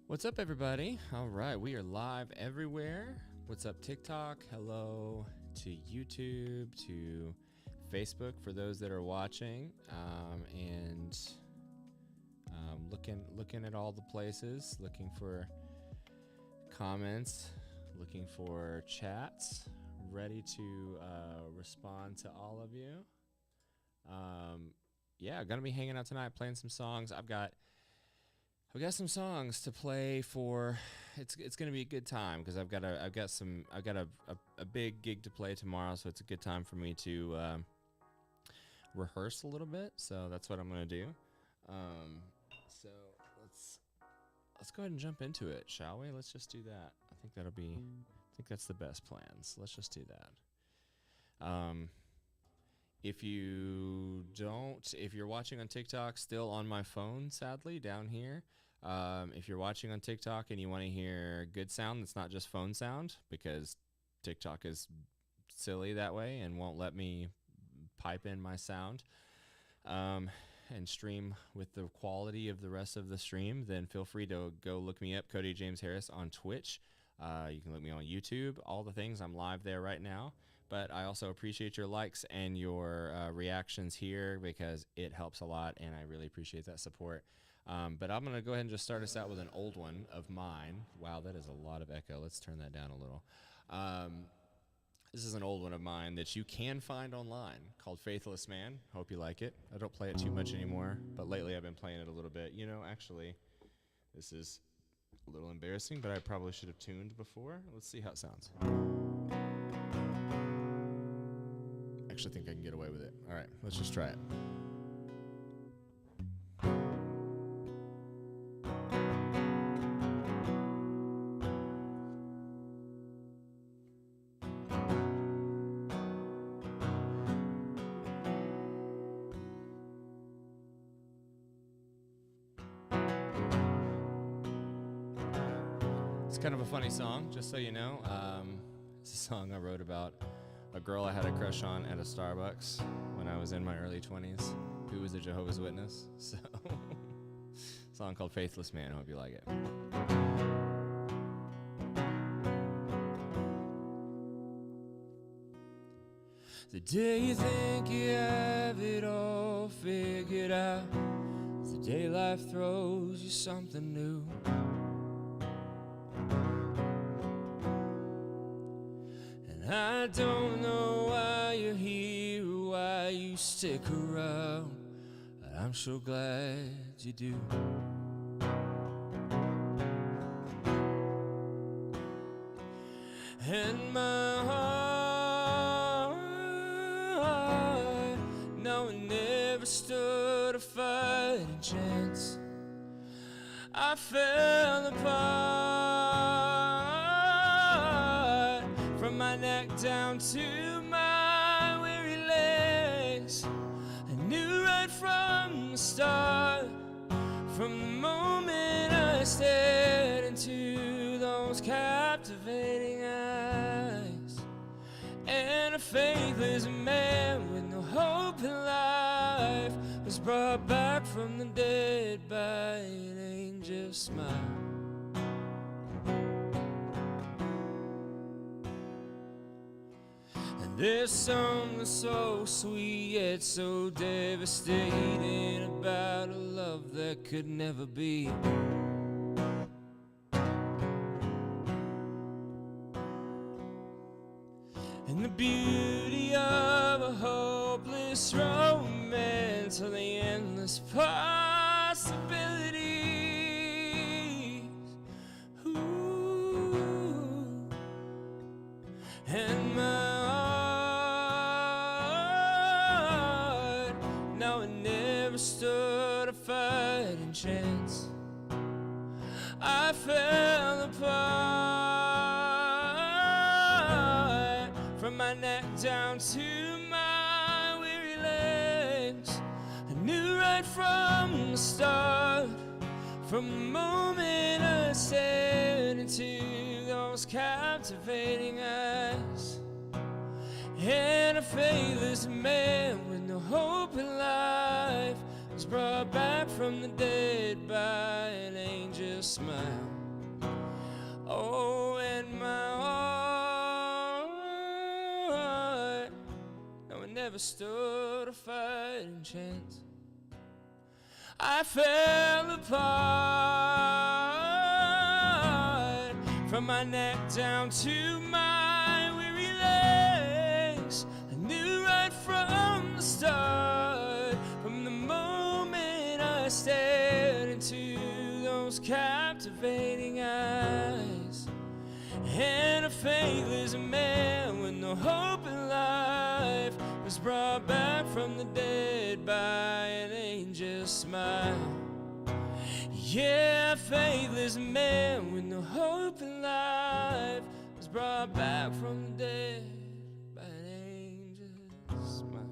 What's up, everybody? All right, we are live everywhere. What's up, TikTok? Hello to YouTube, to Facebook for those that are watching, and looking at all the places, looking for comments, looking for chats, ready to respond to all of you. Yeah, gonna be hanging out tonight, playing some songs. I've got some songs to play for. It's gonna be a good time because I've got a big gig to play tomorrow, so it's a good time for me to rehearse a little bit. So that's what I'm gonna do. So let's go ahead and jump into it, shall we? Let's just do that. I think that's the best plans. Let's just do that. If you're watching on TikTok, still on my phone, sadly, down here. If you're watching on TikTok and you want to hear good sound that's not just phone sound, because TikTok is silly that way and won't let me pipe in my sound and stream with the quality of the rest of the stream, then feel free to go look me up, Cody James Harris, on Twitch. You can look me on YouTube, all the things. I'm live there right now. But I also appreciate your likes and your reactions here because it helps a lot, and I really appreciate that support. But I'm going to go ahead and just start us out with an old one of mine. Wow, that is a lot of echo. Let's turn that down a little. This is an old one of mine that you can find online called Faithless Man. Hope you like it. I don't play it too much anymore, but lately I've been playing it a little bit. You know, actually, this is a little embarrassing, but I probably should have tuned before. Let's see how it sounds. I actually think I can get away with it. All right, let's just try it. It's kind of a funny song, just so you know. It's a song I wrote about a girl I had a crush on at a Starbucks when I was in my early 20s, who was a Jehovah's Witness. So, a song called Faithless Man. I hope you like it. The day you think you have it all figured out, the day life throws you something new. I don't know why you're here or why you stick around, but I'm so glad you do. And my heart, no, it never stood a fighting chance. I fell apart from my neck down to my weary legs. I knew right from the start, from the moment I stared into those captivating eyes. And a faithless man with no hope in life was brought back from the dead by an angel's smile. There's something so sweet yet so devastating about a love that could never be. And the beauty of a hopeless romance, or the endless possibilities. Ooh. And my stood a fighting chance. I fell apart from my neck down to my weary legs. I knew right from the start, from the moment I stared into those captivating eyes. And a faithless man with no hope in life was brought back from the dead by an angel's smile. never stood a fighting chance. I fell apart from my neck down to my weary legs. I knew right from the start, from the moment I stared into those captivating eyes. And a faithless man with no hope in life was brought back from the dead by an angel's smile. Yeah, a faithless man with no hope in life was brought back from the dead by an angel's smile.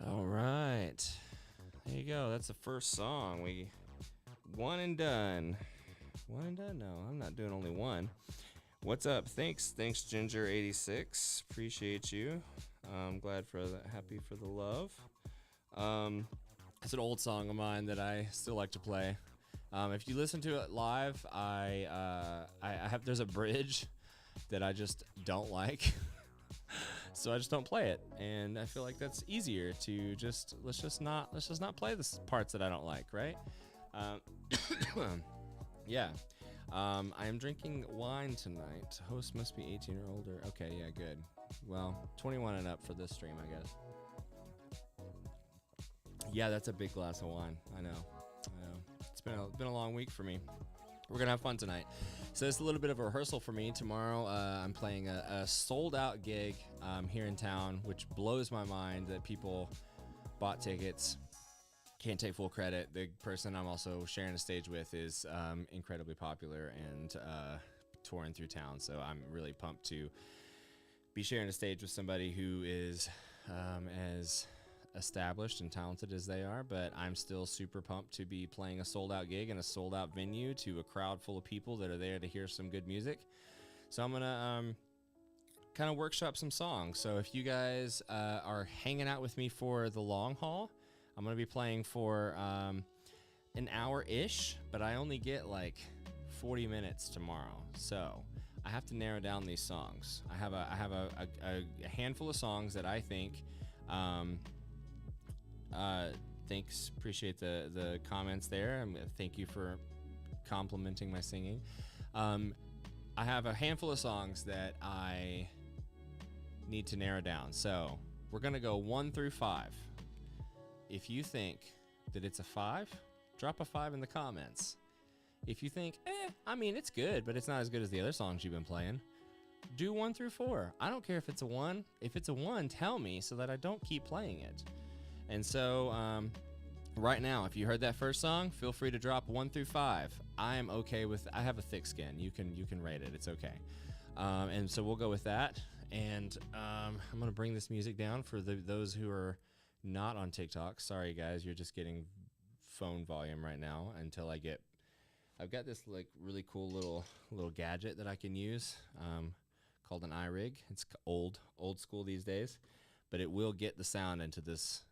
All right. There you go. That's the first song. We one and done. One and done? No, I'm not doing only one. What's up? Thanks, Ginger86. Appreciate you. I'm glad for the happy for the love. It's an old song of mine that I still like to play. If you listen to it live, I have there's a bridge that I just don't like. So I just don't play it, and I feel like that's easier to just let's just not play the parts that I don't like, right? Yeah. I am drinking wine tonight. Host must be 18 or older. Okay, yeah, good. Well, 21 and up for this stream, I guess. Yeah, that's a big glass of wine. I know. It's been a long week for me. We're gonna have fun tonight. So it's a little bit of a rehearsal for me. Tomorrow, I'm playing a sold-out gig here in town, which blows my mind that people bought tickets. Can't take full credit. The person I'm also sharing a stage with is incredibly popular and touring through town. So I'm really pumped to be sharing a stage with somebody who is as established and talented as they are, but I'm still super pumped to be playing a sold-out gig in a sold-out venue to a crowd full of people that are there to hear some good music. So I'm gonna kind of workshop some songs. So if you guys are hanging out with me for the long haul, I'm gonna be playing for an hour-ish, but I only get like 40 minutes tomorrow. So I have to narrow down these songs. I have a handful of songs that I think. Thanks, appreciate the comments there. Thank you for complimenting my singing. I have a handful of songs that I need to narrow down. So we're gonna go 1 through 5. If you think that it's a 5, drop a 5 in the comments. If you think, I mean, it's good, but it's not as good as the other songs you've been playing, do 1 through 4. I don't care if it's a 1. If it's a 1, tell me so that I don't keep playing it. And so right now, if you heard that first song, feel free to drop 1 through 5. I am okay with. I have a thick skin. You can rate it. It's okay. And so we'll go with that. And I'm gonna bring this music down for those who are not on TikTok. Sorry guys, you're just getting phone volume right now until I get. I've got this like really cool little gadget that I can use called an iRig. It's old school these days, but it will get the sound into this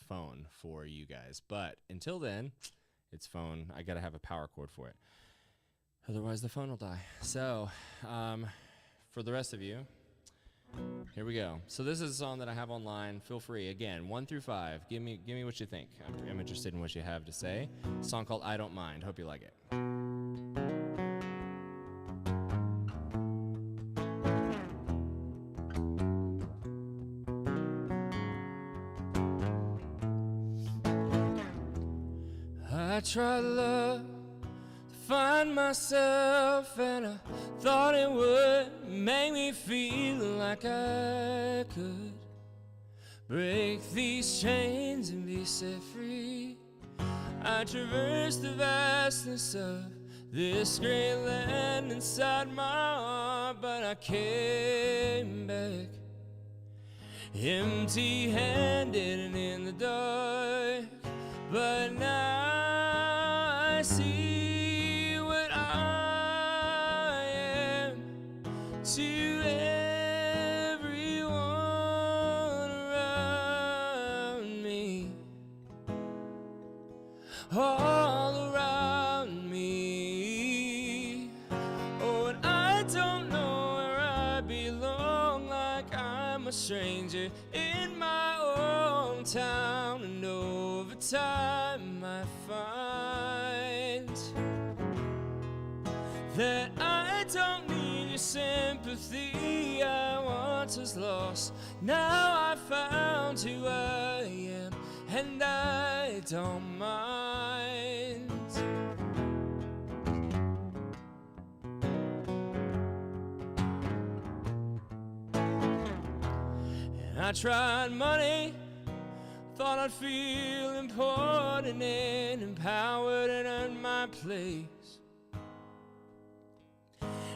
phone for you guys. But until then, it's phone. I gotta have a power cord for it. Otherwise the phone will die. So for the rest of you, here we go. So this is a song that I have online. Feel free, again, 1 through 5. Give me what you think. I'm interested in what you have to say. A song called I Don't Mind. Hope you like it. I tried love to find myself, and I thought it would make me feel like I could break these chains and be set free. I traversed the vastness of this great land inside my heart, but I came back empty-handed and in the dark. But now I see what I am to everyone I'm a stranger in my own town, and over time I find that I don't need your sympathy. I once was lost, now I found who I am, and I don't mind. And I tried money, thought I'd feel important and empowered and earn my place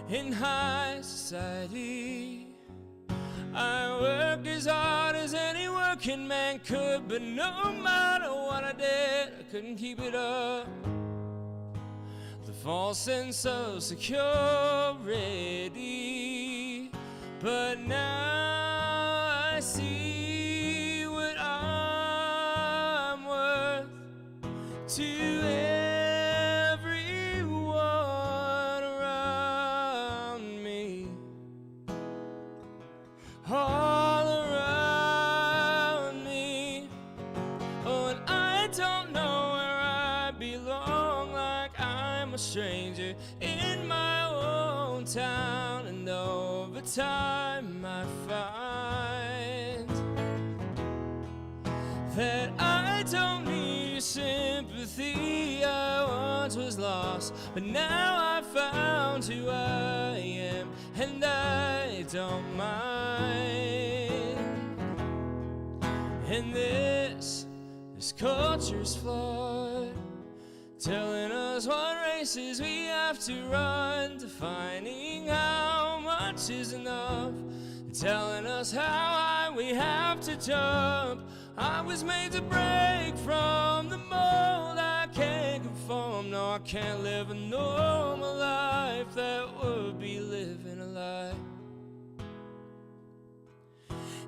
in high society. I worked as hard as any working man could, but no matter what I did, I couldn't keep it up. The false sense of security. But now I see what I'm worth to everyone around me, all around me. Oh, and I don't know where I belong, like I'm a stranger in my own town, and over time I find that I don't need your sympathy. I once was lost, but now I found who I am, and I don't mind. And this culture's flawed, telling us what races we have to run, defining how much is enough, telling us how high we have to jump. I was made to break from the mold, I can't conform, no I can't live a normal life, that would be living a lie.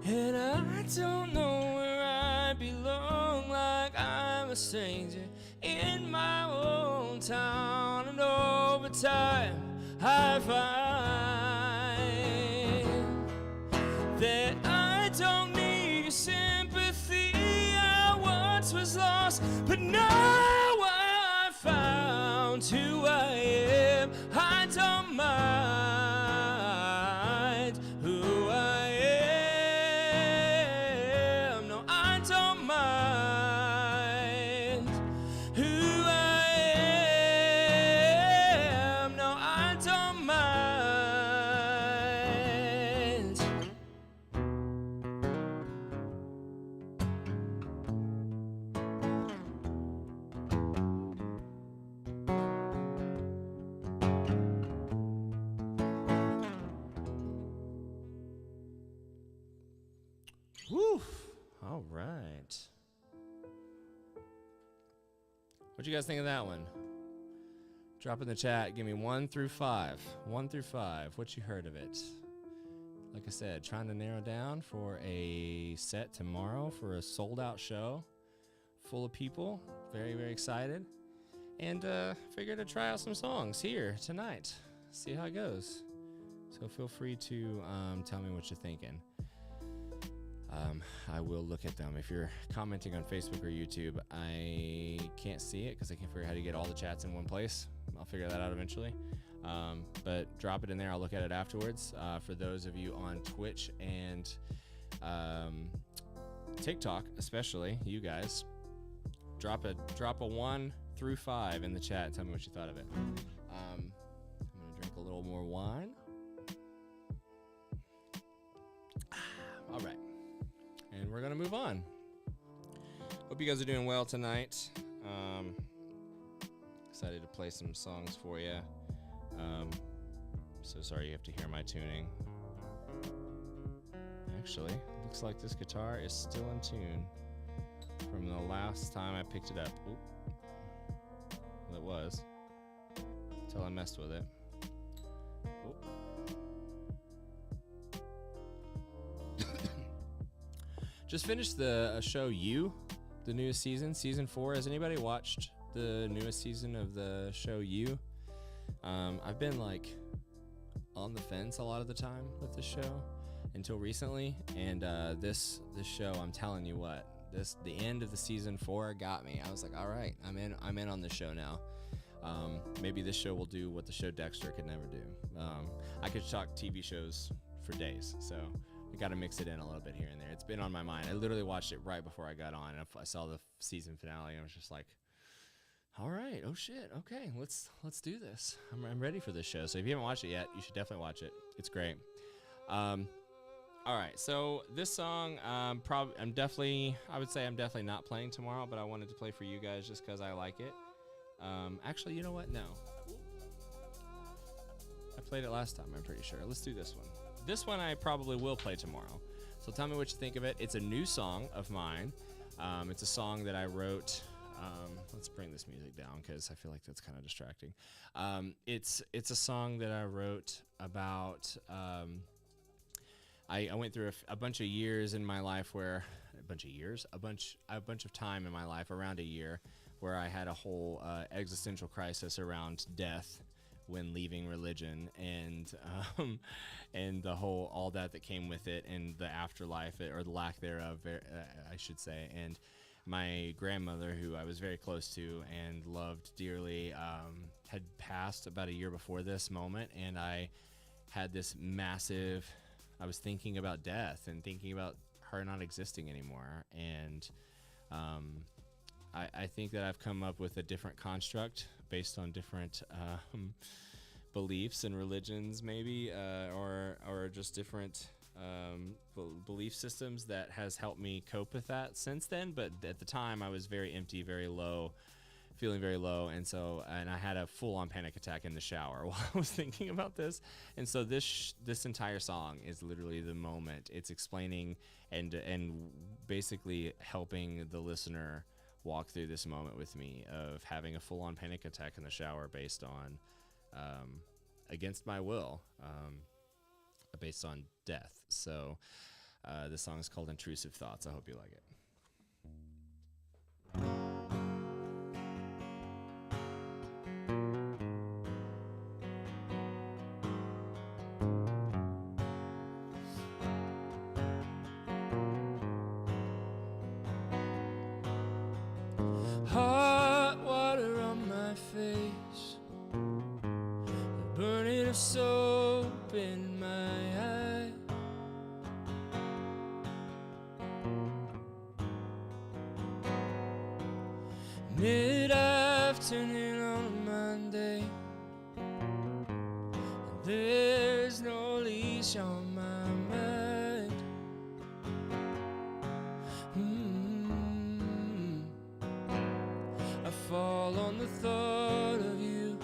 And I don't know where I belong, like I'm a stranger in my own town, and over time I find that I don't need your sympathy. I once was lost, but now I found who I am. I don't mind who I am. No, I don't mind who I am. No, I don't mind. Woo! All right. What'd you guys think of that one? Drop in the chat. Give me 1 through 5. 1 through 5. What you heard of it? Like I said, trying to narrow down for a set tomorrow for a sold-out show full of people. Very, very excited. And figured to try out some songs here tonight. See how it goes. So feel free to tell me what you're thinking. I will look at them. If you're commenting on Facebook or YouTube, I can't see it because I can't figure out how to get all the chats in one place. I'll figure that out eventually. But drop it in there. I'll look at it afterwards. For those of you on Twitch and TikTok, especially you guys, drop a 1 through 5 in the chat. Tell me what you thought of it. I'm gonna drink a little more wine. All right. And we're gonna move on. Hope you guys are doing well tonight. Excited to play some songs for you. So sorry you have to hear my tuning. Actually, looks like this guitar is still in tune from the last time I picked it up. Oop. Well, it was until I messed with it. Oop. Just finished the show You, the newest season, season 4. Has anybody watched the newest season of the show You? I've been like on the fence a lot of the time with the show, until recently, and this show, I'm telling you what, the end of the season 4 got me. I was like, all right, I'm in on this show now. Maybe this show will do what the show Dexter could never do. I could talk TV shows for days, so we got to mix it in a little bit here and there. It's been on my mind. I literally watched it right before I got on. I saw the season finale, and I was just like, all right, oh shit, okay, let's do this. I'm ready for this show. So if you haven't watched it yet, you should definitely watch it. It's great. All right, so this song, I'm definitely not playing tomorrow, but I wanted to play for you guys just because I like it. Actually, you know what? No. I played it last time, I'm pretty sure. Let's do this one. This one I probably will play tomorrow. So tell me what you think of it. It's a new song of mine. It's a song that I wrote. Let's bring this music down because I feel like that's kind of distracting. It's a song that I wrote about... I went through a bunch of years in my life where a bunch of time in my life, around a year, where I had a whole existential crisis around death when leaving religion, and the whole all that came with it, and the afterlife, or the lack thereof, I should say. And my grandmother, who I was very close to and loved dearly, had passed about a year before this moment, and I had this massive... I was thinking about death and thinking about her not existing anymore. And I think that I've come up with a different construct based on different beliefs and religions, maybe, or just different belief systems that has helped me cope with that since then. But at the time, I was very empty, very low, feeling very low, and I had a full-on panic attack in the shower while I was thinking about this. And so this entire song is literally the moment. It's explaining and basically helping the listener walk through this moment with me of having a full-on panic attack in the shower based on against my will, based on death. So this song is called Intrusive Thoughts. I hope you like it. Hot water on my face, the burning of soap in my eye. Mid-afternoon on a Monday, there's no leash on my mind. I fall on the thought of you.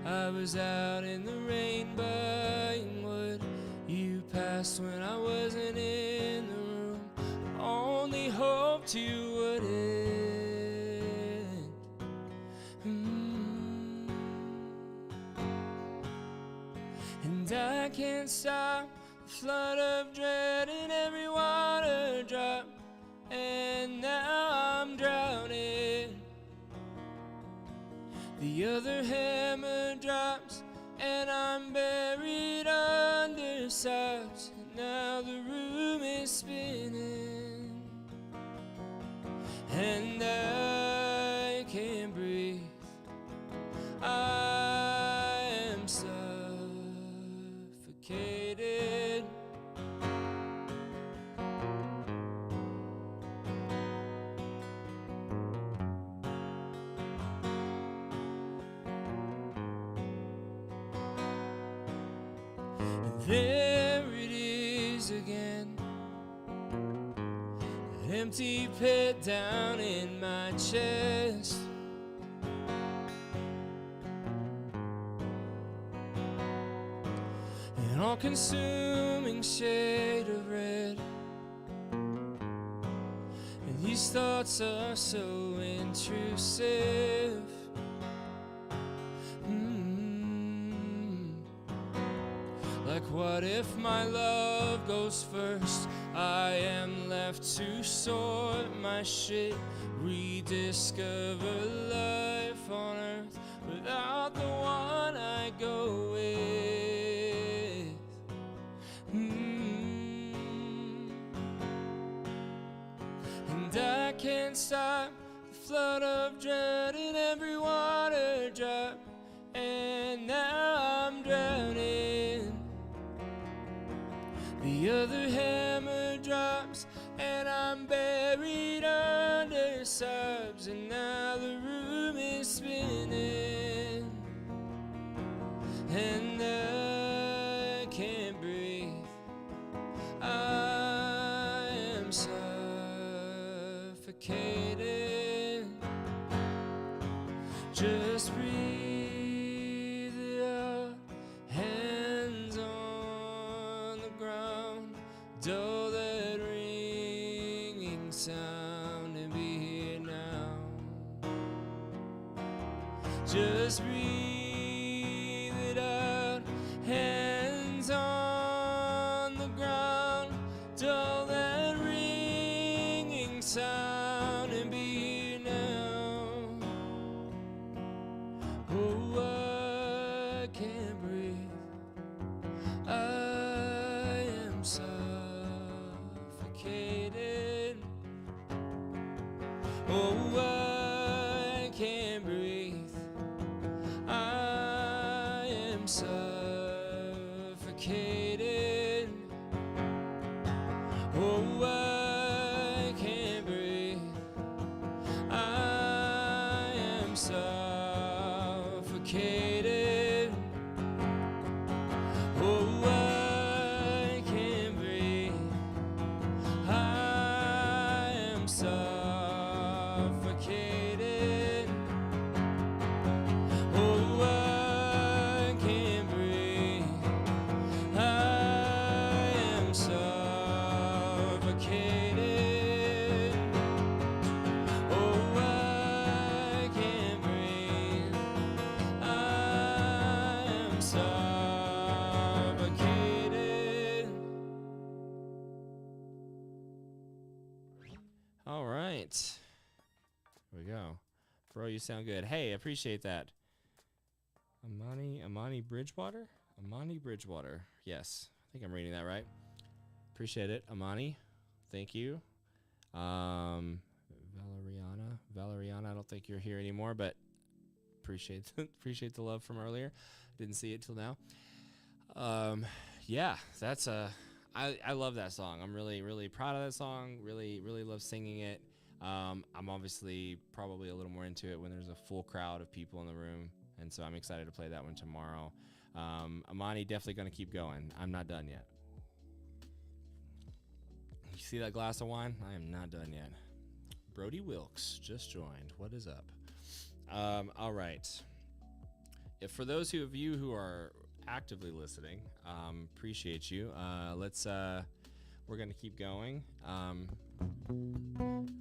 I was out in the rain buying wood. You passed when I wasn't in the room. Only hoped you would end. And I can't stop the flood of dread in every water drop. And now I'm drowning. The other hammer drops, and I'm buried under sobs. And now the room is spinning, and I can't breathe. I am suffocated. There it is again, an empty pit down in my chest. An all-consuming shade of red. And these thoughts are so intrusive. Like, what if my love goes first? I am left to sort my shit, rediscover life on earth without the one I go with. can't stop the flood of dread in every water drop, and now I'm drowning. The other hammer drops, and I'm buried under sobs, and now the room is spinning, and I can't breathe. I am suffocating. Just breathe it out, hands on the ground, dull that ringing sound, and be here now. Just breathe it out, hands on the ground, dull that ringing sound, and be here now. Oh, I can't breathe. I am suffocated. Oh, I can't breathe. I am suffocated. Oh, I can't breathe. I am suffocated. Oh, I can't breathe. I am suffocated. Oh, I can't breathe. I am suffocated. Oh, I can't breathe. I am suffocated. All right. Here we go. Bro, you sound good. Hey, appreciate that. Amani Bridgewater? Amani Bridgewater. Yes. I think I'm reading that right. Appreciate it, Amani. Thank you. Valeriana, I don't think you're here anymore, but appreciate the love from earlier. Didn't see it till now. Yeah, that's I love that song. I'm really, really proud of that song. Really, really love singing it. I'm obviously probably a little more into it when there's a full crowd of people in the room, and so I'm excited to play that one tomorrow. Amani, definitely going to keep going. I'm not done yet. You see that glass of wine? I am not done yet. Brody Wilkes just joined. What is up? All right. If for those of you who are actively listening, appreciate you. We're going to keep going. I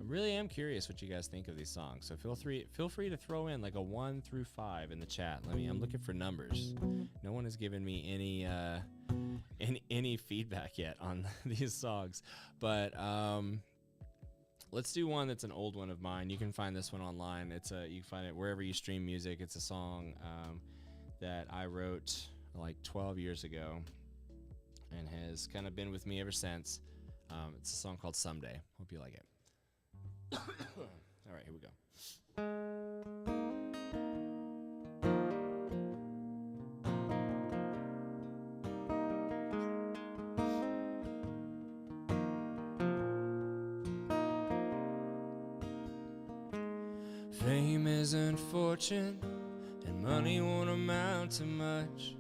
really am curious what you guys think of these songs. So feel free to throw in like a 1 through 5 in the chat. I'm looking for numbers. No one has given me any feedback yet on these songs, but let's do one that's an old one of mine. You can find this one online. You can find it wherever you stream music. It's a song that I wrote like 12 years ago and has kind of been with me ever since. It's a song called Someday. Hope you like it. All right, here we go. Fame isn't fortune, and money won't amount to much.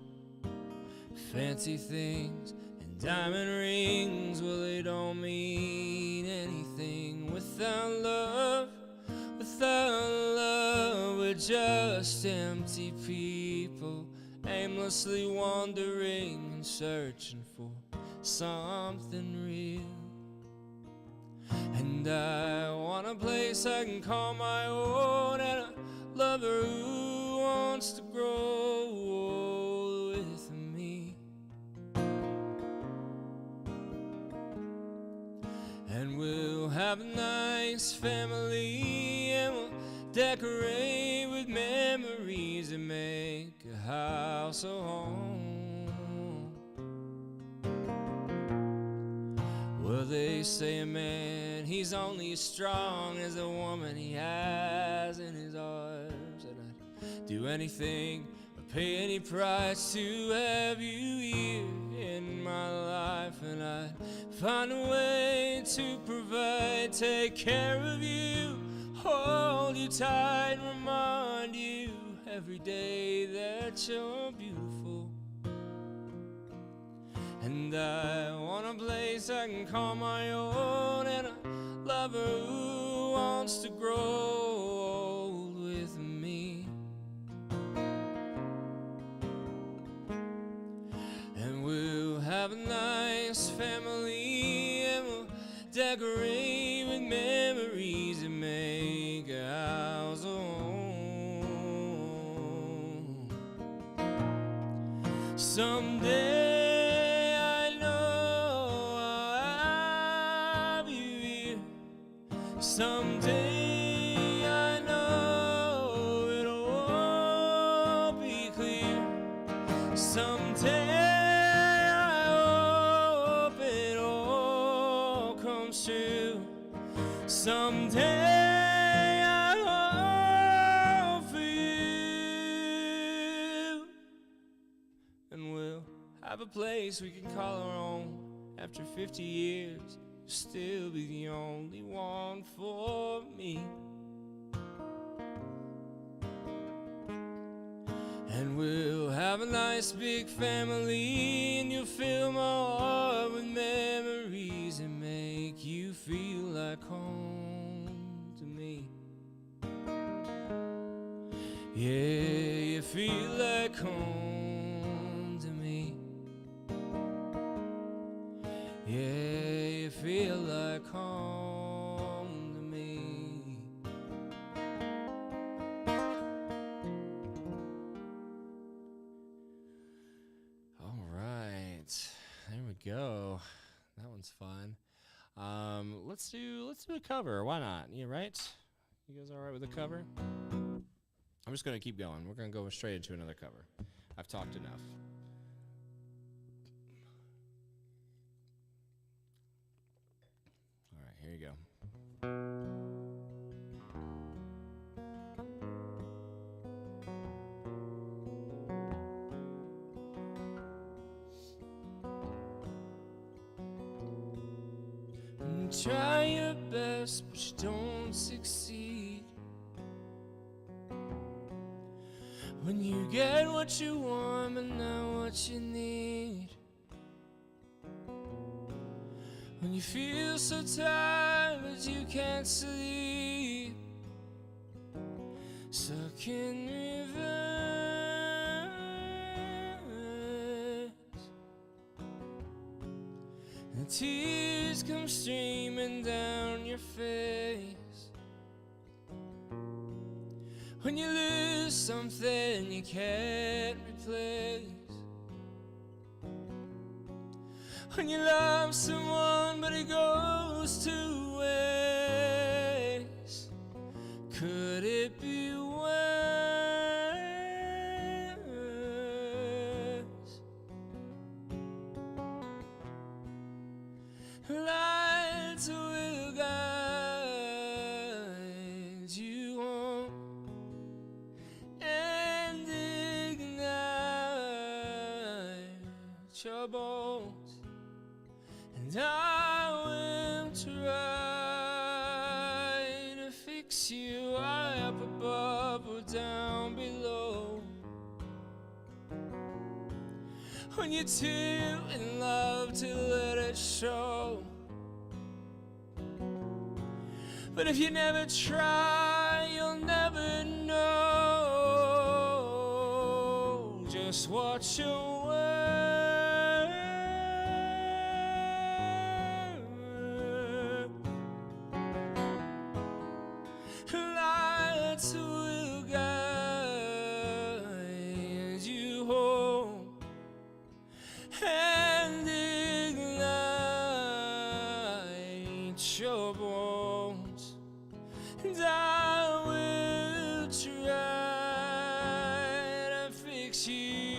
Fancy things and diamond rings, well, they don't mean anything without love. Without love, we're just empty people, aimlessly wandering and searching for something real. And I want a place I can call my own, and a lover who wants to grow old with me. And we'll have a nice family, and we'll decorate with memories and make a house a home. Well, they say a man, he's only as strong as the woman he has in his arms. And I'd do anything, I'd pay any price to have you here in my life. And I'd find a way to provide, take care of you, hold you tight, remind you every day that you're beautiful. And I want a place I can call my own, and a lover who wants to grow old with me. And we'll have a nice family, and we'll decorate with memories and make a house of home. Someday I know I'll have you here. Someday I know it'll all be clear. Someday I hope it all comes true. Someday I hope for you. And we'll have a place we can call our own. After 50 years, you'll still be the only one for me. And we'll have a nice big family, and you'll fill my heart with memories and make you feel like home to me. Yeah, you feel like home to me. Yeah, you feel like home to me. All right, there we go. That one's fun. Let's do a cover. Why not? You right? You guys all right with the cover? I'm just gonna keep going. We're gonna go straight into another cover. I've talked enough. All right, here you go. Try your best, but you don't succeed. When you get what you want, but not what you need. When you feel so tired, but you can't sleep. Stuck in reverse. The tears come streaming down your face. When you lose something you can't replace. When you love someone but it goes to waste. Could it be worse? Lights will guide you home and ignite your bones. And I will try to fix you high up above or down below. When you're too in love to let it show. But if you never try, you'll never know just what you're worth. Lights will guide you home and ignite your bones. And I will try to fix you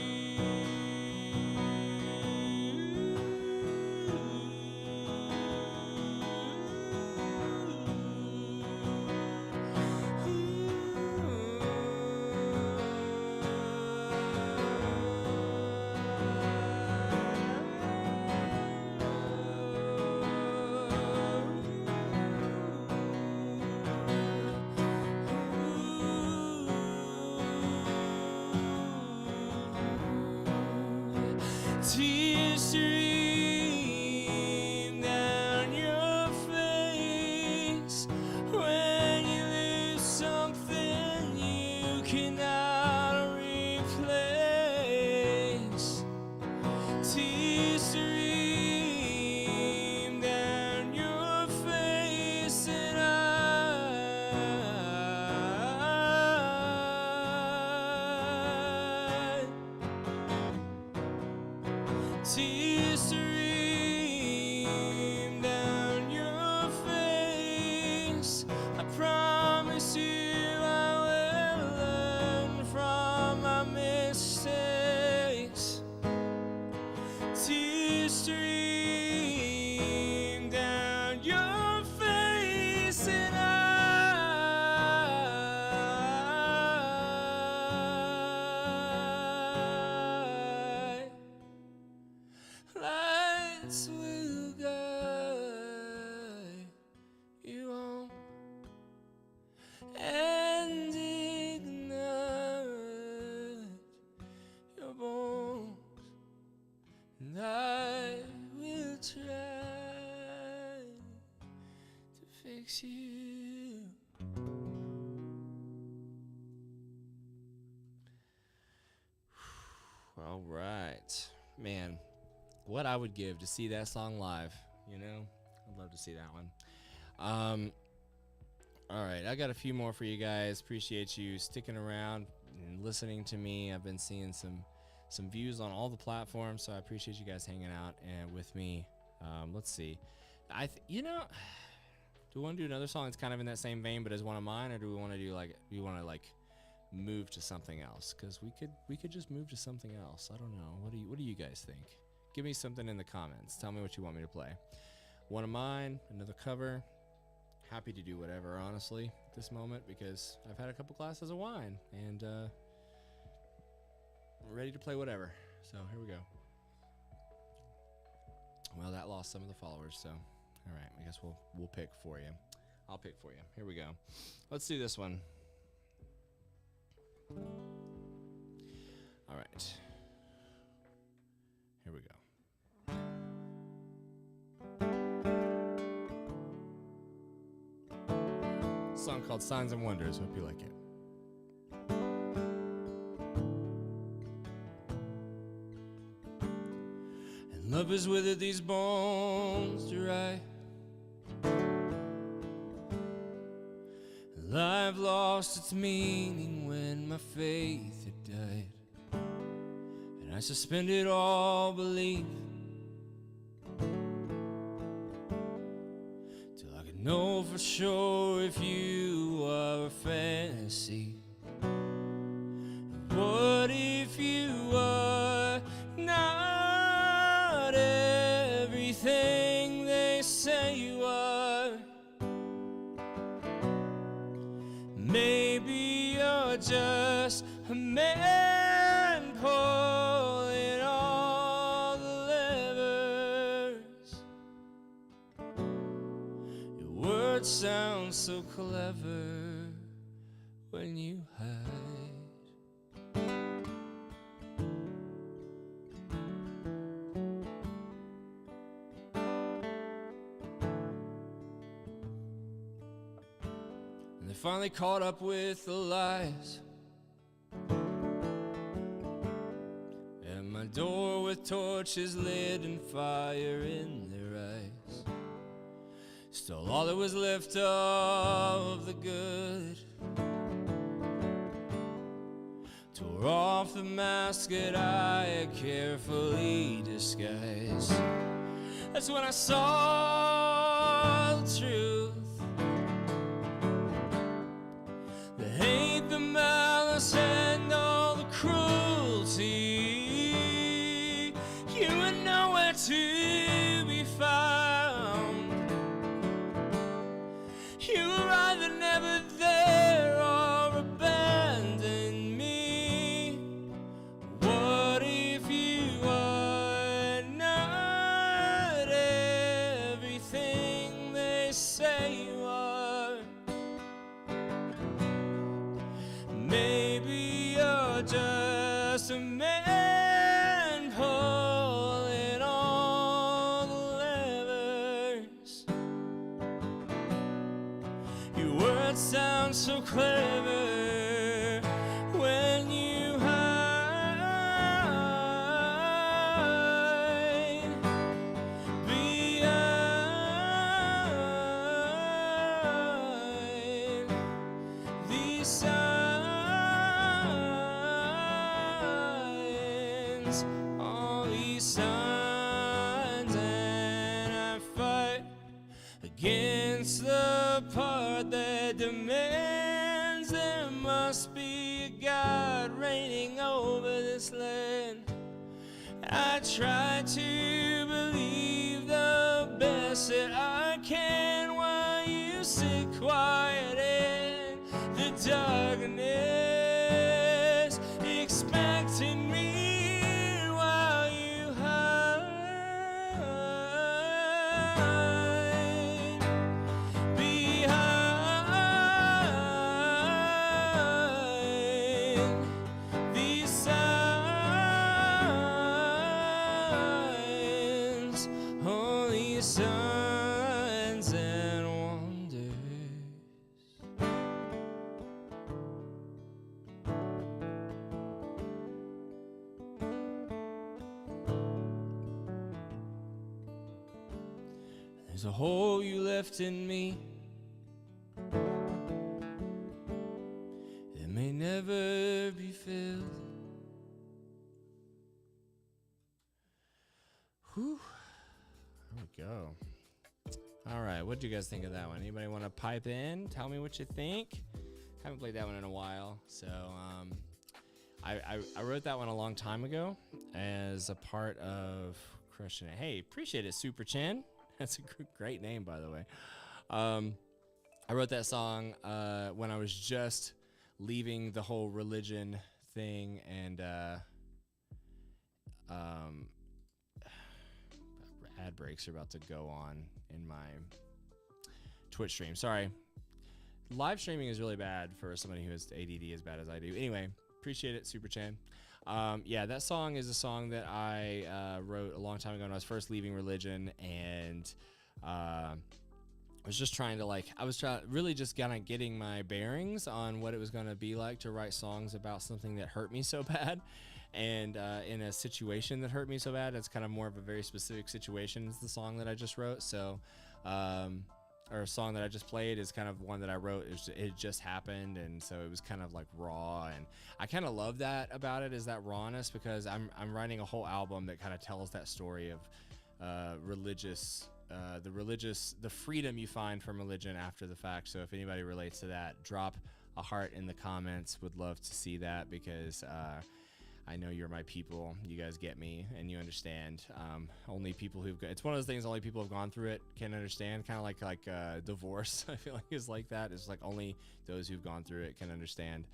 makes you. All right. Man, what I would give to see that song live, you know? I'd love to see that one. All right, I got a few more for you guys. Appreciate you sticking around and listening to me. I've been seeing some views on all the platforms, so I appreciate you guys hanging out and with me. Let's see. Do we want to do another song that's kind of in that same vein, but as one of mine, or do we want to move to something else? Because we could just move to something else. I don't know. What do you guys think? Give me something in the comments. Tell me what you want me to play. One of mine, another cover. Happy to do whatever, honestly, at this moment, because I've had a couple glasses of wine and ready to play whatever. So here we go. Well, that lost some of the followers, so all right, I guess we'll pick for you. I'll pick for you. Here we go. Let's do this one. All right. Here we go. Song called Signs and Wonders. Hope you like it. And love has withered these bones dry. And life lost its meaning when my faith had died. And I suspended all belief know for sure if you are a fantasy. What if you are not everything they say you are? Maybe you're just a man pulling all the levers. Words sound so clever when you hide. And they finally caught up with the lies at my door with torches lit and fire in their eyes. Stole all that was left of the good, tore off the mask that I had carefully disguised. That's when I saw the truth, the hate, the malice, and all the cruelty. You were nowhere to be found. You were either never there or abandoned me. What if you are not everything they say you are? Maybe you're just a man pulling all the levers. Your words sound so clever when you hide behind these signs, all these signs, and I fight against the part that demands there must be a God reigning over this land. I try to believe the best that I can while you sit quiet in the darkness, expecting me while you hide behind these signs, all these signs and wonders. There's a hole you left in me that may never be filled. Whew. There we go. All right, what do you guys think of that one? Anybody want to pipe in? Tell me what you think. Haven't played that one in a while, so I wrote that one a long time ago as a part of Crushing It. Hey, appreciate it, Super Chin. That's a great name, by the way. I wrote that song when I was just leaving the whole religion thing, and ad breaks are about to go on in my Twitch stream. Sorry. Live streaming is really bad for somebody who has ADD as bad as I do. Anyway, appreciate it, Super Chan. Yeah, that song is a song that I wrote a long time ago when I was first leaving religion, and I was just trying to really just kind of getting my bearings on what it was going to be like to write songs about something that hurt me so bad. And in a situation that hurt me so bad, it's kind of more of a very specific situation is the song that I just wrote. So, or a song that I just played is kind of one that I wrote. It just happened, and so it was kind of like raw, and I kind of love that about it, is that rawness, because I'm writing a whole album that kind of tells that story of the freedom you find from religion after the fact. So if anybody relates to that, drop a heart in the comments. Would love to see that, because I know you're my people. You guys get me and you understand. Only people it's one of those things only people who've gone through it can understand. Kind of like divorce. I feel like is like that. It's like only those who've gone through it can understand.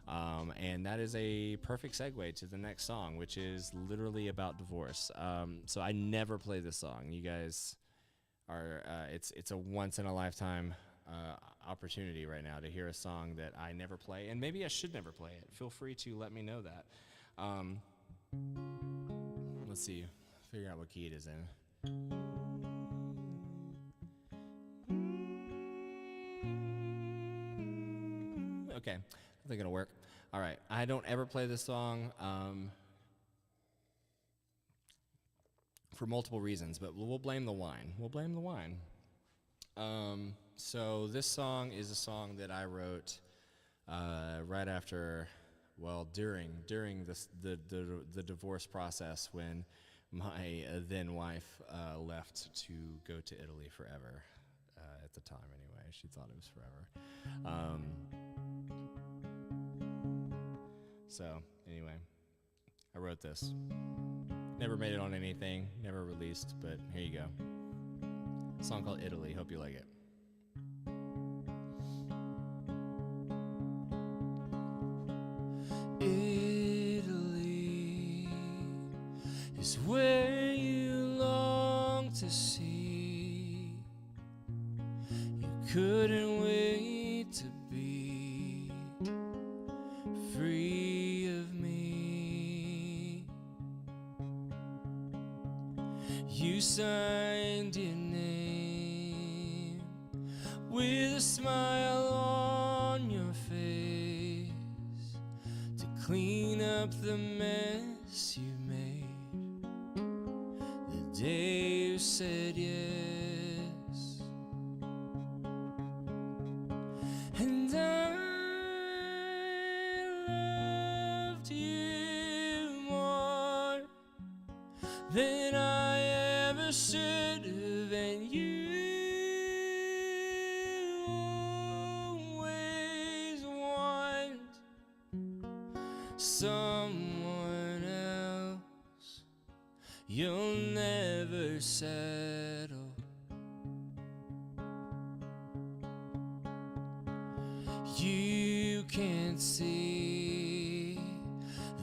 And that is a perfect segue to the next song, which is literally about divorce. So I never play this song. You guys are, it's a once in a lifetime opportunity right now to hear a song that I never play, and maybe I should never play it. Feel free to let me know that. Let's see, figure out what key it is in. Okay, I think it'll work. All right, I don't ever play this song for multiple reasons, but we'll blame the wine. We'll blame the wine. So this song is a song that I wrote right after, well, during the divorce process, when my then wife left to go to Italy forever. At the time, anyway, she thought it was forever. So anyway, I wrote this. Never made it on anything, never released, but here you go. A song called Italy. Hope you like it. Italy is where you long to see. You couldn't wait to be free of me. You signed your name with a smile on your face to clean up the mess you made the day you said yes. And I loved you more than I ever should have, and you always want someone else. You'll never settle. You can't see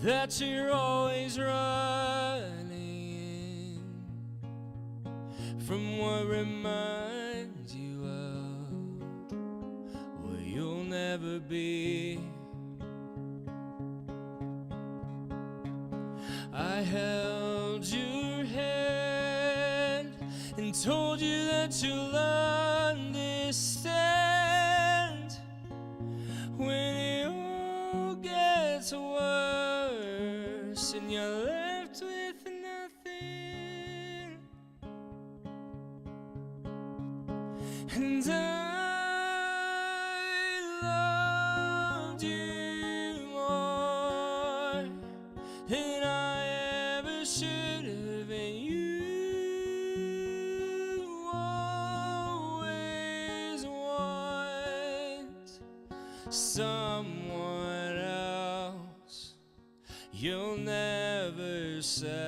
that you're always running from what reminds you of what you'll never be. I held your hand and told you that you'll understand when it all gets worse and you're left with nothing. And I loved you more than I ever should have, and you always want someone else. You'll never settle.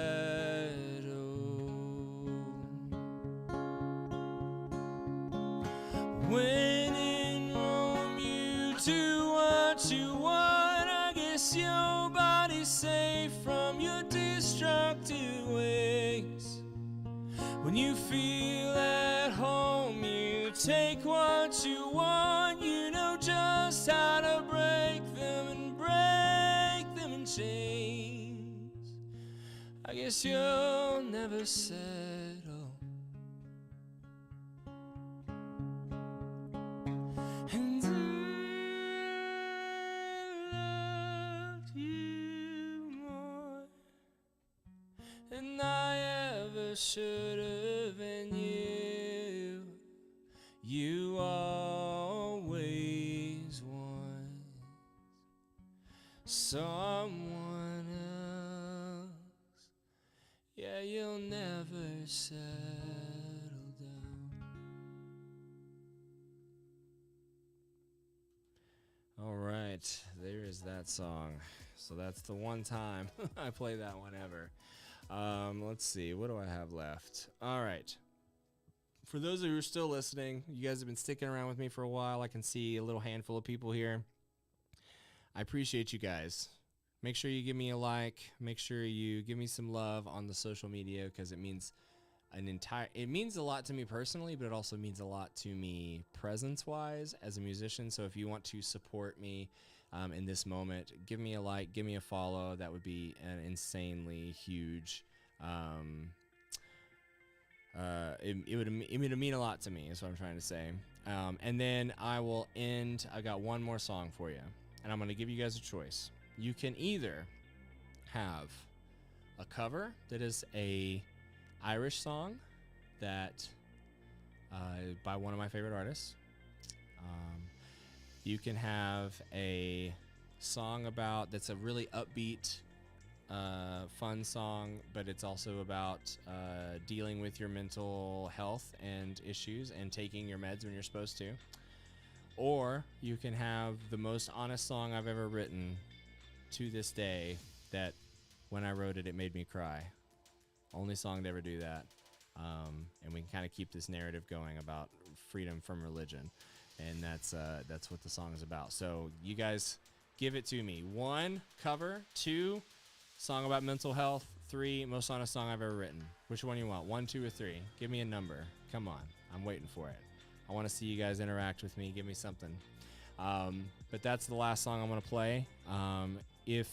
When in Rome, you do what you want. I guess your body's safe from your destructive ways. When you feel at home, you take what you want. You know just how to break them in chains. I guess you'll never settle. And I loved you more than I ever should have, and you always want someone else. Yeah, you'll never settle down. All right, there is that song. So that's the one time I play that one ever. Let's see, what do I have left? All right. For those of you who are still listening, you guys have been sticking around with me for a while. I can see a little handful of people here. I appreciate you guys. Make sure you give me a like. Make sure you give me some love on the social media, because it means it means a lot to me personally, but it also means a lot to me presence-wise as a musician. So if you want to support me in this moment, give me a like, give me a follow. That would be an insanely huge. It would mean a lot to me, is what I'm trying to say. And then I will end. I got one more song for you, and I'm going to give you guys a choice. You can either have a cover that is a Irish song that by one of my favorite artists. You can have a song that's a really upbeat, fun song, but it's also about dealing with your mental health and issues and taking your meds when you're supposed to. Or you can have the most honest song I've ever written to this day, that when I wrote it, it made me cry. Only song to ever do that. And we can kind of keep this narrative going about freedom from religion. And that's what the song is about. So you guys give it to me. 1, cover. 2, song about mental health. 3, most honest song I've ever written. Which one you want? 1, 2, or 3? Give me a number. Come on. I'm waiting for it. I want to see you guys interact with me. Give me something. But that's the last song I'm going to play. If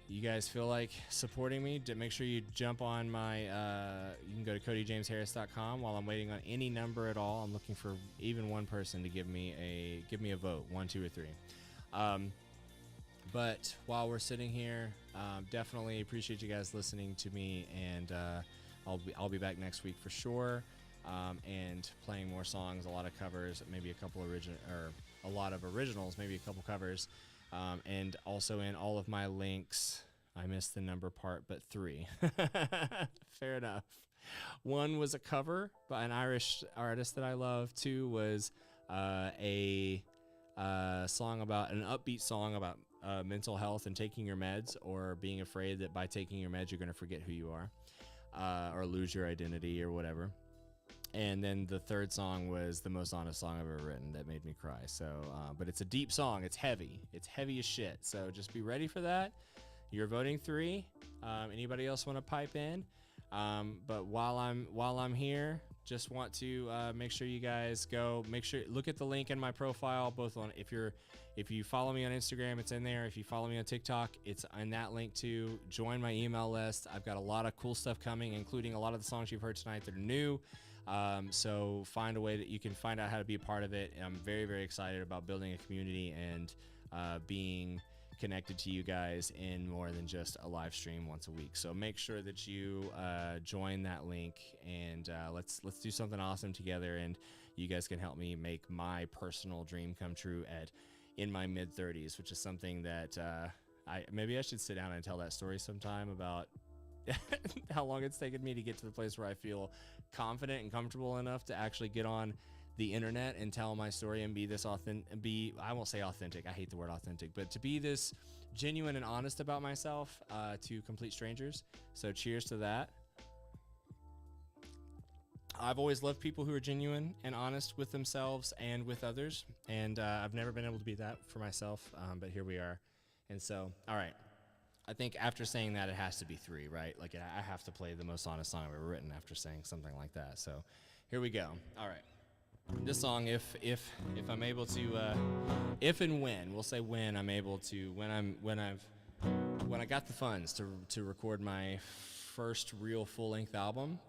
you guys feel like supporting me, make sure you jump on my, you can go to CodyJamesHarris.com. While I'm waiting on any number at all, I'm looking for even one person to give me a vote, 1, 2, or 3. But while we're sitting here, definitely appreciate you guys listening to me, and I'll be back next week for sure, and playing more songs, a lot of covers, maybe a couple a lot of originals, maybe a couple covers. And also in all of my links, I missed the number part, but 3. Fair enough. 1 was a cover by an Irish artist that I love. 2 was a song about an upbeat song about mental health and taking your meds, or being afraid that by taking your meds you're going to forget who you are, or lose your identity or whatever. And then the 3rd song was the most honest song I've ever written that made me cry. So, but it's a deep song. It's heavy. It's heavy as shit. So just be ready for that. You're voting 3. Anybody else want to pipe in? But while I'm here, just want to make sure you guys look at the link in my profile, both on if you follow me on Instagram, it's in there. If you follow me on TikTok, it's in that link too. Join my email list. I've got a lot of cool stuff coming, including a lot of the songs you've heard tonight that are new. So find a way that you can find out how to be a part of it. I'm very, very excited about building a community and being connected to you guys in more than just a live stream once a week. So make sure that you join that link, and let's do something awesome together. And you guys can help me make my personal dream come true in my mid-30s, which is something that maybe I should sit down and tell that story sometime about how long it's taken me to get to the place where I feel confident and comfortable enough to actually get on the internet and tell my story and be this I won't say authentic, I hate the word authentic, but to be this genuine and honest about myself to complete strangers. So cheers to that. I've always loved people who are genuine and honest with themselves and with others, and I've never been able to be that for myself, but here we are. And so, all right, I think after saying that, it has to be 3, right? Like, I have to play the most honest song I've ever written after saying something like that. So here we go. All right. This song, if I'm able to, if and when, we'll say when I'm able to, when I got the funds to record my first real full-length album,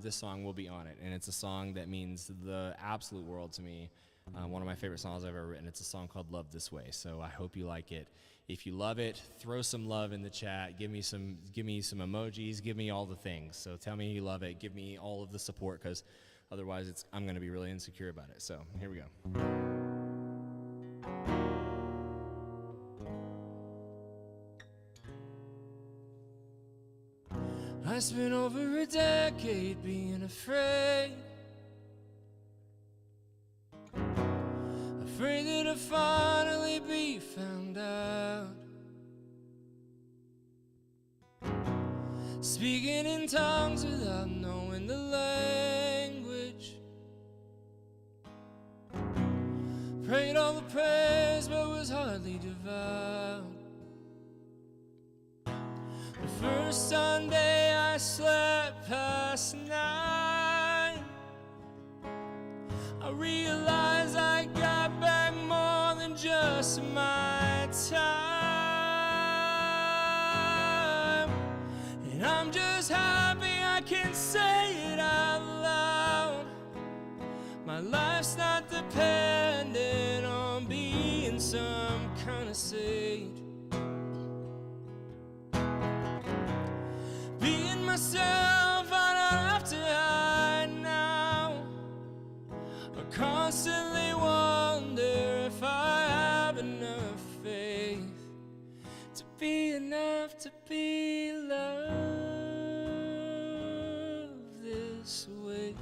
this song will be on it. And it's a song that means the absolute world to me. One of my favorite songs I've ever written. It's a song called Love This Way. So I hope you like it. If you love it, throw some love in the chat. Give me some emojis. Give me all the things. So tell me you love it. Give me all of the support, because otherwise I'm going to be really insecure about it. So here we go. I spent over a decade being afraid that I'd finally be found out, speaking in tongues without knowing the language, prayed all the prayers but was hardly devout. The first Sunday I slept past 9, I realized I got back more than just my time. And I'm just happy I can say it out loud. My life's not dependent on being some kind of saint. Being myself, I don't have to hide now. I constantly wonder if I have enough faith to be enough to be loved this way.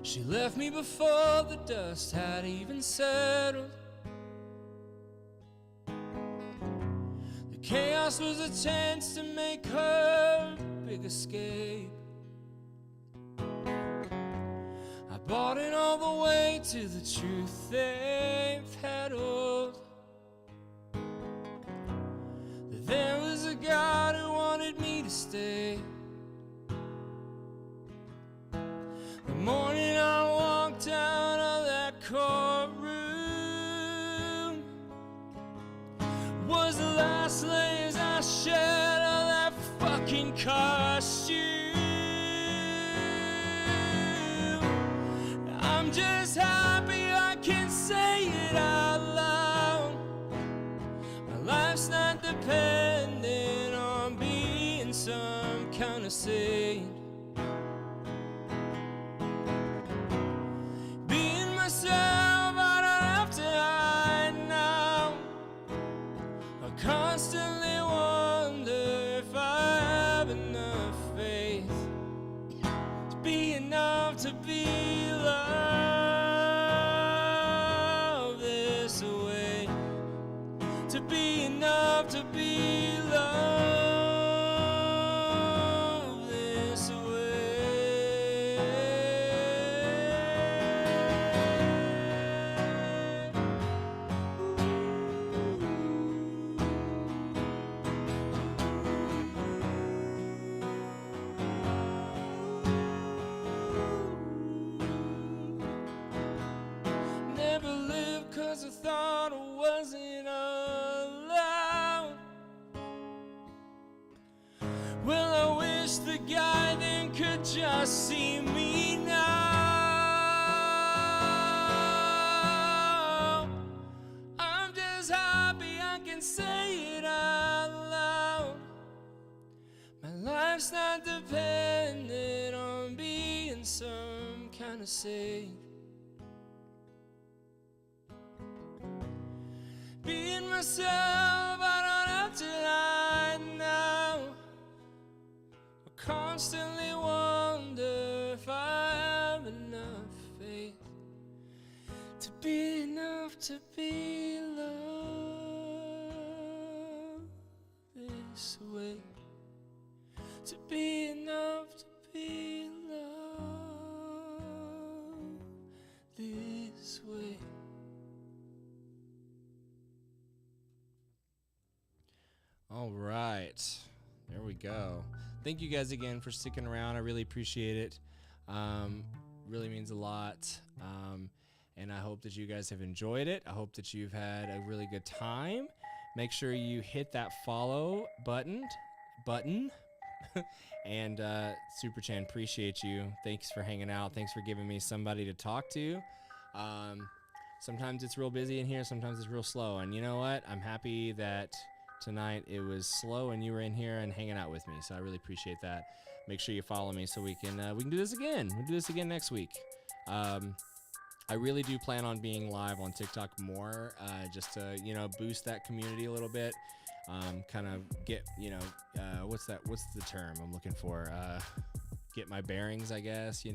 She left me before the dust had even settled. The chaos was a chance to make her big escape. I bought it all the way to the truth they peddled, that there was a God who wanted me to stay. The morning I walked out of that courtroom was the last layers I shed of that fucking costume. I'm just happy I can say it out loud. My life's not dependent on being some kind of saint. Being myself, I don't have to hide now. I constantly wonder if I have enough faith to be enough to be loved this way, to be enough to be loved this way. Never lived 'cause I thought I wasn't allowed. Well, I wish the guy then could just see me now. My life's not dependent on being some kind of saint. Being myself, I don't have to lie now. I constantly wonder if I have enough faith to be enough to be loved this way. To be enough to be loved this way. All right, there we go. Thank you guys again for sticking around. I really appreciate it. Really means a lot. And I hope that you guys have enjoyed it. I hope that you've had a really good time. Make sure you hit that follow button. And Super Chan, appreciate you. Thanks for hanging out. Thanks for giving me somebody to talk to. Sometimes it's real busy in here. Sometimes it's real slow. And you know what? I'm happy that tonight it was slow and you were in here and hanging out with me. So I really appreciate that. Make sure you follow me so we can do this again. We'll do this again next week. I really do plan on being live on TikTok more, just to, boost that community a little bit. Kind of get, what's the term I'm looking for? Get my bearings, I guess,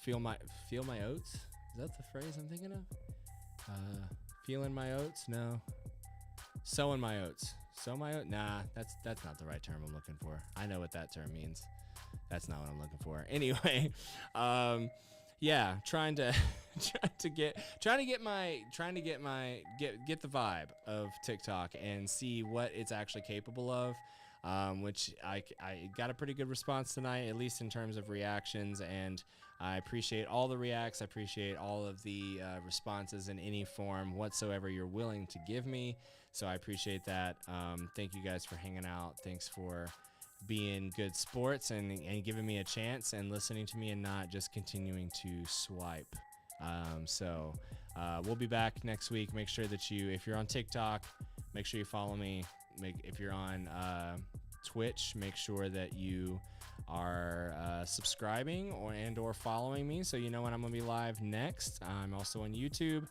feel my oats. Is that the phrase I'm thinking of? Feeling my oats? No. Sowing my oats. Sow my oats? Nah, that's not the right term I'm looking for. I know what that term means. That's not what I'm looking for. Anyway, yeah, trying to get the vibe of TikTok and see what it's actually capable of. Which I got a pretty good response tonight, at least in terms of reactions, and I appreciate all the reacts. I appreciate all of the responses in any form whatsoever you're willing to give me. So I appreciate that. Thank you guys for hanging out. Thanks for being good sports and giving me a chance and listening to me and not just continuing to swipe. So we'll be back next week. Make sure that if you're on TikTok, make sure you follow me. If you're on Twitch, make sure that you are subscribing or following me so you know when I'm going to be live next. I'm also on YouTube,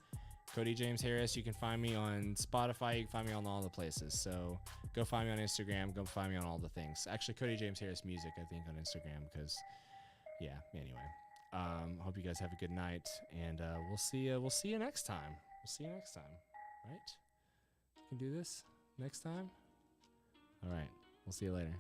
Cody James Harris. You can find me on Spotify. You can find me on all the places. So go find me on Instagram. Go find me on all the things. Actually, Cody James Harris Music, I think, on Instagram because, yeah, anyway. Hope you guys have a good night, and we'll see you next time. We'll see you next time, right? You can do this next time? All right. We'll see you later.